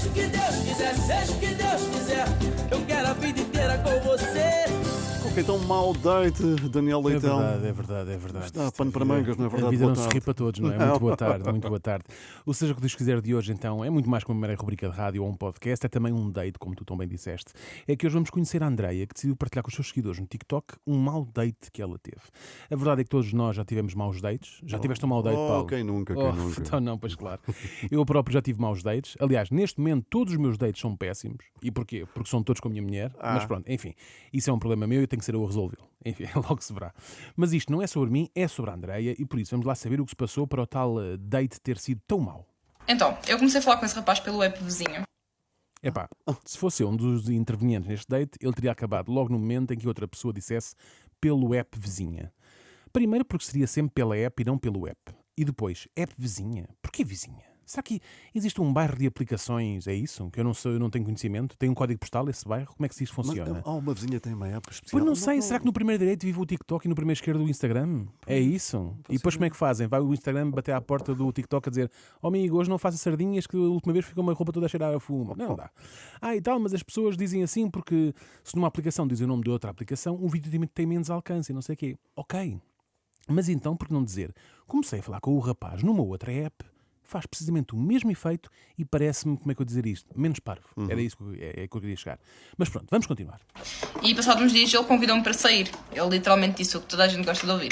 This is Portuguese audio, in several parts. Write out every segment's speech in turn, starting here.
Seja o que Deus quiser, seja o que Deus quiser, eu quero a vida inteira com você. Então, mau date, Daniel Leitão. É verdade. Está pano para mangas, não é verdade? A vida Boa não se tarde. ri para todos, não é? Muito boa tarde, muito boa tarde. O Seja o que Deus quiser de hoje, então, é muito mais que uma mera rubrica de rádio ou um podcast, é também um date, como tu tão bem disseste. É que hoje vamos conhecer a Andreia, que decidiu partilhar com os seus seguidores no TikTok um mau date que ela teve. A verdade é que todos nós já tivemos maus dates. Já tiveste um mau date, Paulo? Quem nunca. Então não, pois claro. Eu próprio já tive maus dates. Aliás, neste momento todos os meus dates são péssimos. E porquê? Porque são todos com a minha mulher. Mas pronto, enfim, isso é um problema meu e eu tenho que ser eu a resolvê-lo. Enfim, logo se verá. Mas isto não é sobre mim, é sobre a Andreia e por isso vamos lá saber o que se passou para o tal date ter sido tão mau. Então, eu comecei a falar com esse rapaz pelo app vizinho. Epá, se fosse eu um dos intervenientes neste date, ele teria acabado logo no momento em que outra pessoa dissesse pelo app vizinha. Primeiro porque seria sempre pela app e não pelo app. E depois, app vizinha? Porquê vizinha? Será que existe um bairro de aplicações? É isso? Que eu não sei, eu não tenho conhecimento? Tem um código postal esse bairro? Como é que isso funciona? Mas uma vizinha tem uma app especial. Pois não sei, será que no primeiro direito vive o TikTok e no primeiro esquerdo o Instagram? É isso? E depois como é que fazem? Vai o Instagram bater à porta do TikTok a dizer amigo, hoje não faça sardinhas que a última vez ficou uma roupa toda a cheirar a fumo. Não dá. E tal, mas as pessoas dizem assim porque se numa aplicação dizem o nome de outra aplicação, o vídeo tem menos alcance e não sei o quê. Ok. Mas então, por que não dizer? Comecei a falar com o rapaz numa outra app, faz precisamente o mesmo efeito e parece-me, como é que eu dizer isto? Menos parvo. Era isso que eu queria chegar. Mas pronto, vamos continuar. E passados uns dias ele convidou-me para sair. Ele literalmente disse o que toda a gente gosta de ouvir.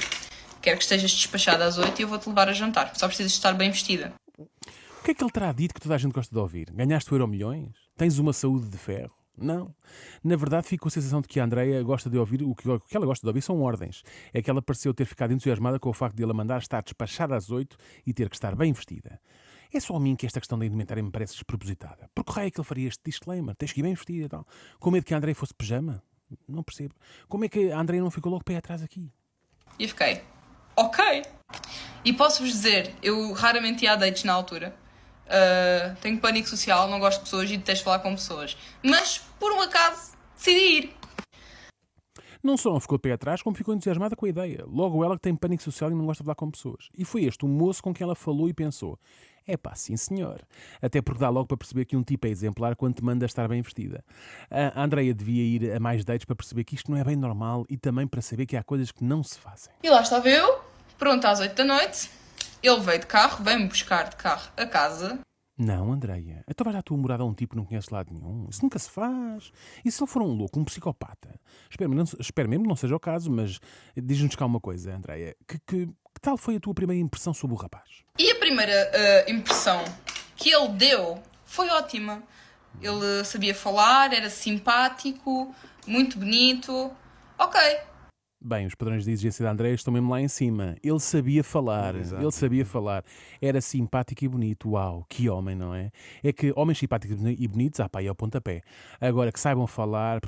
Quero que estejas despachada às 8 e eu vou-te levar a jantar. Só precisas estar bem vestida. O que é que ele terá dito que toda a gente gosta de ouvir? Ganhaste o Euromilhões? Tens uma saúde de ferro? Não. Na verdade, fico com a sensação de que a Andreia gosta de ouvir, o que ela gosta de ouvir são ordens. É que ela pareceu ter ficado entusiasmada com o facto de ele a mandar estar despachada às 8 e ter que estar bem vestida. É só a mim que esta questão da indumentária me parece despropositada. Por que raio é que ele faria este disclaimer? Tens que ir bem vestida e tal. Com medo que a Andreia fosse pijama? Não percebo. Como é que a Andreia não ficou logo pé atrás aqui? E eu fiquei, ok. E posso-vos dizer, eu raramente ia a dates na altura. Tenho pânico social, não gosto de pessoas e detesto falar com pessoas. Mas, por um acaso, decidi ir. Não só não ficou de pé atrás, como ficou entusiasmada com a ideia. Logo ela que tem pânico social e não gosta de falar com pessoas. E foi este o moço com quem ela falou e pensou, sim senhor. Até porque dá logo para perceber que um tipo é exemplar quando te manda estar bem vestida. A Andreia devia ir a mais dates para perceber que isto não é bem normal e também para saber que há coisas que não se fazem. E lá estava eu, pronto às 8 da noite. Ele veio de carro, veio-me buscar de carro a casa. Não, Andreia. Então vais à tua morada a um tipo que não conhece lado nenhum. Isso nunca se faz. E se ele for um louco, um psicopata? Espero mesmo que não seja o caso, mas diz-nos cá uma coisa, Andreia. Que tal foi a tua primeira impressão sobre o rapaz? E a primeira impressão que ele deu foi ótima. Ele sabia falar, era simpático, muito bonito. Ok. Bem, os padrões de exigência da Andreia estão mesmo lá em cima. Ele sabia falar, Era simpático e bonito. Uau, que homem, não é? É que homens simpáticos e bonitos, é ao pontapé. Agora, que saibam falar,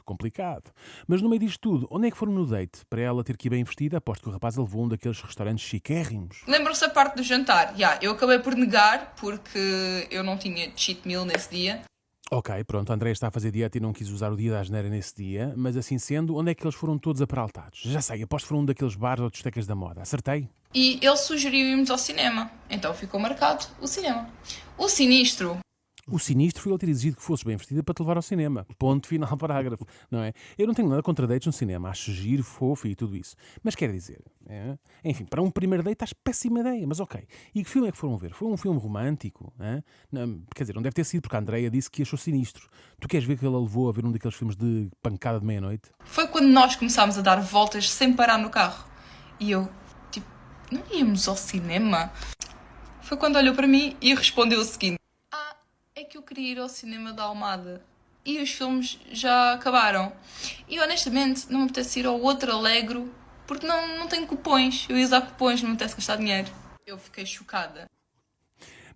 complicado. Mas no meio disto tudo, onde é que foram no date? Para ela ter que ir bem vestida, aposto que o rapaz levou um daqueles restaurantes chiquérrimos. Lembram-se a parte do jantar? Eu acabei por negar, porque eu não tinha cheat meal nesse dia. Ok, pronto, a Andreia está a fazer dieta e não quis usar o dia da asneira nesse dia, mas assim sendo, onde é que eles foram todos aparaltados? Já sei, aposto que foram um daqueles bares ou discotecas da moda. Acertei? E ele sugeriu irmos ao cinema. Então ficou marcado o cinema. O sinistro. O sinistro foi ele ter exigido que fosses bem vestida para te levar ao cinema. Ponto final, parágrafo. Não é? Eu não tenho nada contra dates no cinema. Acho giro, fofo e tudo isso. Mas quer dizer, enfim, para um primeiro date acho péssima ideia, mas ok. E que filme é que foram ver? Foi um filme romântico? Não, quer dizer, não deve ter sido porque a Andreia disse que achou sinistro. Tu queres ver que ela levou a ver um daqueles filmes de pancada de meia-noite? Foi quando nós começámos a dar voltas sem parar no carro. E eu, não íamos ao cinema? Foi quando olhou para mim e respondeu o seguinte. É que eu queria ir ao cinema da Almada e os filmes já acabaram. E honestamente não me apetece ir ao outro Alegro porque não tenho cupons. Eu ia usar cupons, não me apetece gastar dinheiro. Eu fiquei chocada.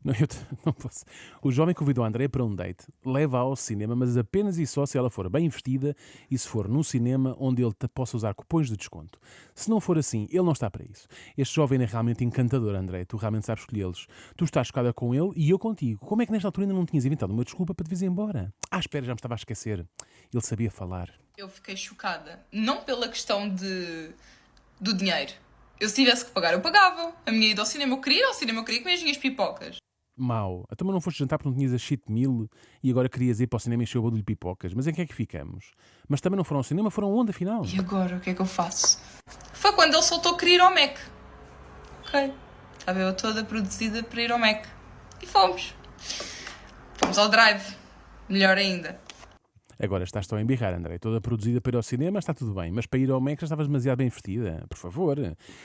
Não, eu não posso. O jovem convidou a Andreia para um date, leva-a ao cinema, mas apenas e só se ela for bem vestida e se for num cinema onde ele possa usar cupons de desconto. Se não for assim, ele não está para isso. Este jovem é realmente encantador, Andreia. Tu realmente sabes escolhê-los. Tu estás chocada com ele e eu contigo. Como é que nesta altura ainda não tinhas inventado uma desculpa para te vires embora? Espera, já me estava a esquecer. Ele sabia falar. Eu fiquei chocada. Não pela questão do dinheiro. Eu se tivesse que pagar, eu pagava. A minha ida ao cinema, eu queria ir ao cinema, eu queria comer as minhas pipocas. Mau. Então, mas não foste jantar porque não tinhas a cheat meal e agora querias ir para o cinema e encher o bolo de pipocas. Mas em que é que ficamos? Mas também não foram ao cinema, foram onde afinal? E agora, o que é que eu faço? Foi quando ele soltou querer ir ao Mac. Ok. Estava eu toda produzida para ir ao Mac. E fomos. Fomos ao Drive. Melhor ainda. Agora estás tão a embirrar, André. Toda produzida para ir ao cinema, está tudo bem. Mas para ir ao Mac já estavas demasiado bem vestida. Por favor.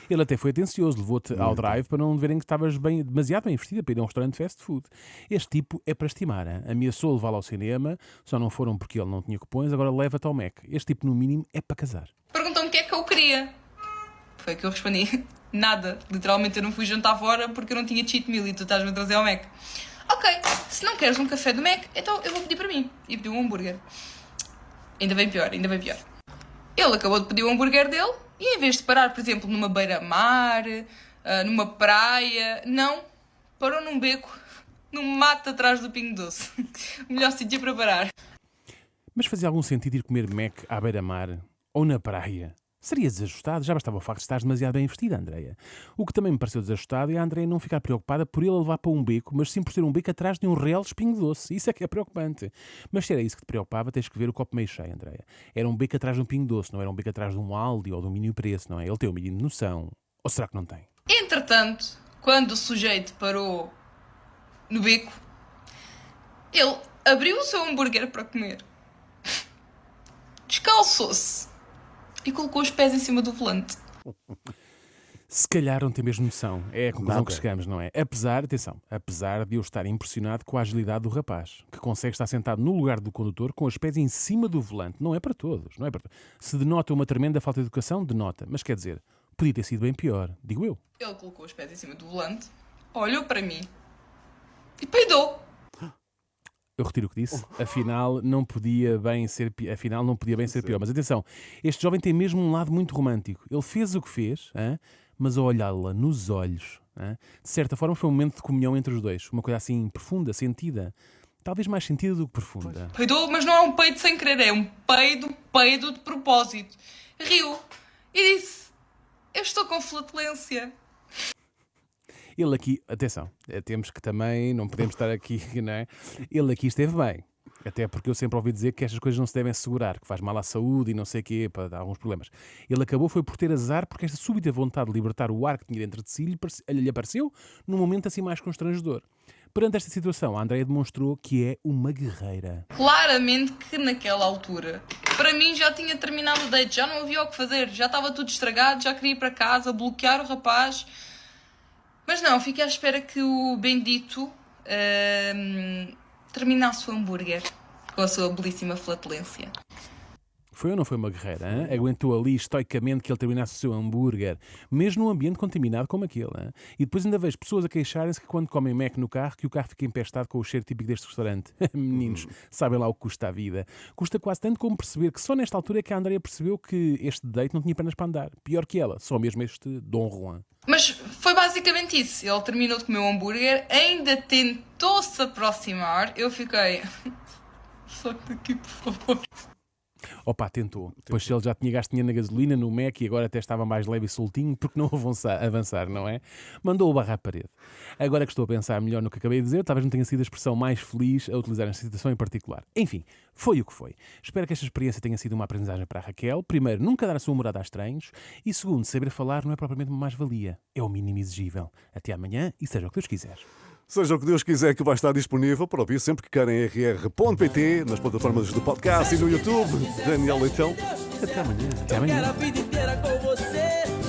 Ele até foi atencioso. Levou-te ao Drive para não verem que estavas demasiado bem vestida para ir a um restaurante de fast food. Este tipo é para estimar. Hein? Ameaçou levá-lo ao cinema. Só não foram porque ele não tinha cupons. Agora leva-te ao Mac. Este tipo, no mínimo, é para casar. Perguntou-me o que é que eu queria. Foi que eu respondi. Nada. Literalmente eu não fui jantar fora porque eu não tinha cheat meal e tu estás-me a trazer ao Mac. Ok, se não queres um café do Mac, então eu vou pedir para mim. E pedi um hambúrguer. Ainda bem pior, ainda bem pior. Ele acabou de pedir o hambúrguer dele e em vez de parar, por exemplo, numa beira-mar, numa praia, não, parou num beco, num mato atrás do Pingo Doce. O melhor sítio para parar. Mas fazia algum sentido ir comer Mac à beira-mar ou na praia? Seria desajustado, já bastava o facto de estar demasiado bem vestida, Andreia. O que também me pareceu desajustado é a Andreia não ficar preocupada por ele levar para um beco, mas sim por ser um beco atrás de um real espinho doce. Isso é que é preocupante. Mas se era isso que te preocupava, tens que ver o copo meio cheio, Andreia. Era um beco atrás de um pingo doce, não era um beco atrás de um Aldi ou de um mínimo preço, não é? Ele tem um mínimo de noção. Ou será que não tem? Entretanto, quando o sujeito parou no beco, ele abriu o seu hambúrguer para comer, descalçou-se e colocou os pés em cima do volante. Se calhar não tem mesmo noção. É a conclusão Nada. que chegamos, não é? Apesar de eu estar impressionado com a agilidade do rapaz, que consegue estar sentado no lugar do condutor com os pés em cima do volante. Não é para todos, não é para todos. Se denota uma tremenda falta de educação, denota. Mas quer dizer, podia ter sido bem pior, digo eu. Ele colocou os pés em cima do volante, olhou para mim e peidou. Eu retiro o que disse. Afinal, não podia bem ser pior. Mas atenção, este jovem tem mesmo um lado muito romântico. Ele fez o que fez, mas ao olhá-la nos olhos, de certa forma foi um momento de comunhão entre os dois. Uma coisa assim profunda, sentida. Talvez mais sentida do que profunda. Peidou, mas não é um peido sem querer, é um peido de propósito. Riu e disse: eu estou com flatulência. Ele aqui, atenção, temos que também, não podemos estar aqui, não é? Ele aqui esteve bem. Até porque eu sempre ouvi dizer que estas coisas não se devem segurar, que faz mal à saúde e não sei o quê, para dar alguns problemas. Ele acabou foi por ter azar porque esta súbita vontade de libertar o ar que tinha dentro de si lhe apareceu num momento assim mais constrangedor. Perante esta situação, a Andreia demonstrou que é uma guerreira. Claramente que naquela altura, para mim já tinha terminado o date, já não havia o que fazer, já estava tudo estragado, já queria ir para casa, bloquear o rapaz. Mas não, fiquei à espera que o bendito terminasse o hambúrguer com a sua belíssima flatulência. Foi ou não foi uma guerreira? Hein? Aguentou ali estoicamente que ele terminasse o seu hambúrguer, mesmo num ambiente contaminado como aquele. Hein? E depois ainda vejo pessoas a queixarem-se que quando comem Mac no carro, que o carro fica empestado com o cheiro típico deste restaurante. Meninos, sabem lá o que custa a vida. Custa quase tanto como perceber que só nesta altura é que a Andreia percebeu que este date não tinha pernas para andar. Pior que ela, só mesmo este Dom Juan. Mas foi basicamente isso. Ele terminou de comer o hambúrguer, ainda tentou se aproximar. Eu fiquei... Só daqui, por favor. Opa, tentou. Depois se ele já tinha gasto dinheiro na gasolina, no Mac e agora até estava mais leve e soltinho, porque não avançar, não é? Mandou o barra à parede. Agora que estou a pensar melhor no que acabei de dizer, talvez não tenha sido a expressão mais feliz a utilizar nesta situação em particular. Enfim, foi o que foi. Espero que esta experiência tenha sido uma aprendizagem para a Raquel. Primeiro, nunca dar a sua morada a estranhos. E segundo, saber falar não é propriamente uma mais-valia. É o mínimo exigível. Até amanhã e seja o que Deus quiser. Seja o que Deus quiser, que vai estar disponível para ouvir sempre que querem em rr.pt, nas plataformas do podcast e no YouTube. Daniel Leitão. Até amanhã. Até amanhã. Quero a vida inteira com você.